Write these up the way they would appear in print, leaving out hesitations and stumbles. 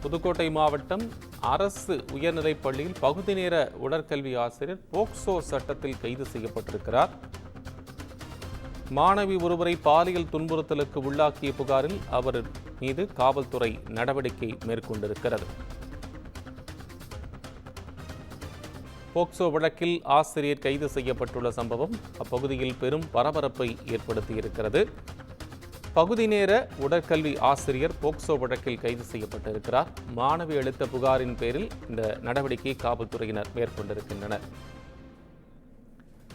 புதுக்கோட்டை மாவட்டம் அரசு உயர்நிலைப் பள்ளியில் பகுதி நேர உடற்கல்வி ஆசிரியர் போக்சோ சட்டத்தில் கைது செய்யப்பட்டிருக்கிறார். மாணவி ஒருவரை பாலியல் துன்புறுத்தலுக்கு உள்ளாக்கிய புகாரில் அவர் மீது காவல்துறை நடவடிக்கை மேற்கொண்டிருக்கிறது. போக்சோ வழக்கில் ஆசிரியர் கைது செய்யப்பட்டுள்ள சம்பவம் அப்பகுதியில் பெரும் பரபரப்பை ஏற்படுத்தியிருக்கிறது. பகுதி நேர உடற்கல்வி ஆசிரியர் போக்சோ வழக்கில் கைது செய்யப்பட்டிருக்கிறார். மாணவி அளித்த புகாரின் பேரில் இந்த நடவடிக்கையை காவல்துறையினர் மேற்கொண்டிருக்கின்றனர்.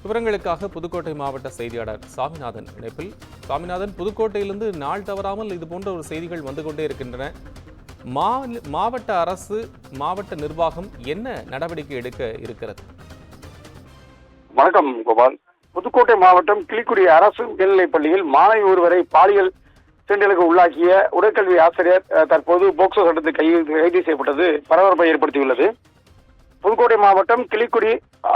விவரங்களுக்காக புதுக்கோட்டை மாவட்ட செய்தியாளர் சாமிநாதன் இணைப்பில். சாமிநாதன், புதுக்கோட்டையிலிருந்து நாள் தவறாமல் இதுபோன்ற ஒரு செய்திகள் வந்து கொண்டே இருக்கின்றன. மாவட்ட அரசு, மாவட்ட நிர்வாகம் என்ன நடவடிக்கை எடுக்க இருக்கிறது? வணக்கம் கோபால். புதுக்கோட்டை மாவட்டம் கிளிக்குடி அரசு மேல்நிலைப் பள்ளியில் மாணவி ஒருவரை பாலியல் தீண்டலுக்கு உள்ளாக்கிய உடற்கல்வி ஆசிரியர் தற்போது போக்சோ சட்டத்தில் கைது செய்யப்பட்டது பரபரப்பை ஏற்படுத்தியுள்ளது. புதுக்கோட்டை மாவட்டம் கிளிக்குடி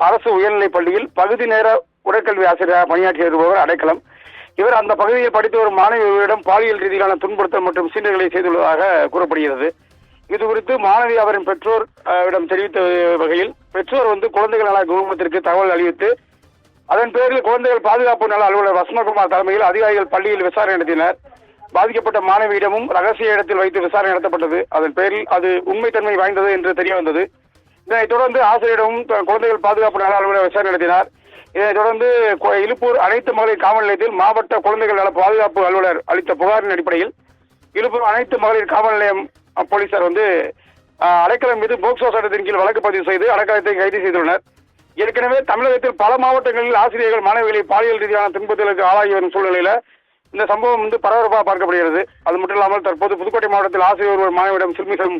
அரசு உயர்நிலைப் பள்ளியில் பகுதி நேர உடற்கல்வி ஆசிரியராக பணியாற்றி வருபவர் அடைக்கலம். இவர் அந்த பகுதியில் படித்து வரும் மாணவியரிடம் பாலியல் ரீதியிலான துன்புறுத்தல் மற்றும் சீண்டல்களை செய்துள்ளதாக கூறப்படுகிறது. இது குறித்து மாணவி அவரின் பெற்றோரிடம் தெரிவித்த வகையில் பெற்றோர் குழந்தைகள் நல குழுமத்திற்கு தகவல் அளித்து அதன் பேரில் குழந்தைகள் பாதுகாப்பு நல அலுவலர் வசந்தகுமார் தலைமையில் அதிகாரிகள் பள்ளியில் விசாரணை நடத்தினர். பாதிக்கப்பட்ட மாணவியிடமும் ரகசிய இடத்தில் வைத்து விசாரணை நடத்தப்பட்டது. அதன் பேரில் அது உண்மைத்தன்மை வாய்ந்தது என்று தெரிய வந்தது. இதனைத் தொடர்ந்து ஆசிரியரிடமும் குழந்தைகள் பாதுகாப்பு நல அலுவலர் விசாரணை நடத்தினார். இதனைத் தொடர்ந்து இலுப்பூர் அனைத்து மகளிர் காவல் நிலையத்தில் மாவட்ட குழந்தைகள் நல பாதுகாப்பு அலுவலர் அளித்த புகாரின் அடிப்படையில் இலுப்பூர் அனைத்து மகளிர் காவல் நிலையம் போலீசார் அடைக்கலம் மீது போக்சோ சட்டத்தின் கீழ் வழக்கு பதிவு செய்து அடைக்கலத்தை கைது செய்துள்ளனர். ஏற்கனவே தமிழகத்தில் பல மாவட்டங்களில் ஆசிரியர்கள் மாணவிகளை பாலியல் ரீதியான துன்புறுத்தலுக்கு ஆளாகி வரும் சூழ்நிலையில இந்த சம்பவம் பரபரப்பாக பார்க்கப்படுகிறது. அது மட்டும் இல்லாமல் தற்போது புதுக்கோட்டை மாவட்டத்தில் ஆசிரியர் ஒருவர் மாணவியிடம் சிறுமிசம்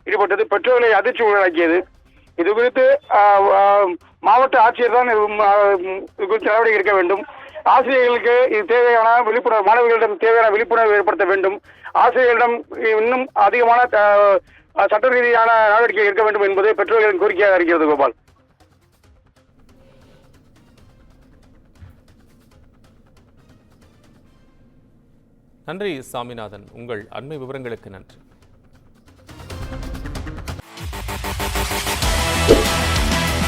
ஈடுபட்டது பெற்றோர்களை அதிர்ச்சி உள்ளடக்கியது. இது குறித்து மாவட்ட ஆட்சியர் தான் இது குறித்து நடவடிக்கை எடுக்க வேண்டும். ஆசிரியர்களுக்கு இது தேவையான விழிப்புணர்வு, மாணவிகளிடம் தேவையான விழிப்புணர்வு ஏற்படுத்த வேண்டும். ஆசிரியர்களிடம் இன்னும் அதிகமான சட்ட ரீதியான நடவடிக்கை எடுக்க வேண்டும் என்பது பெற்றோர்களின் கோரிக்கையாக இருக்கிறது. கோபால். நன்றி சாமிநாதன், உங்கள் அண்மை விவரங்களுக்கு நன்றி.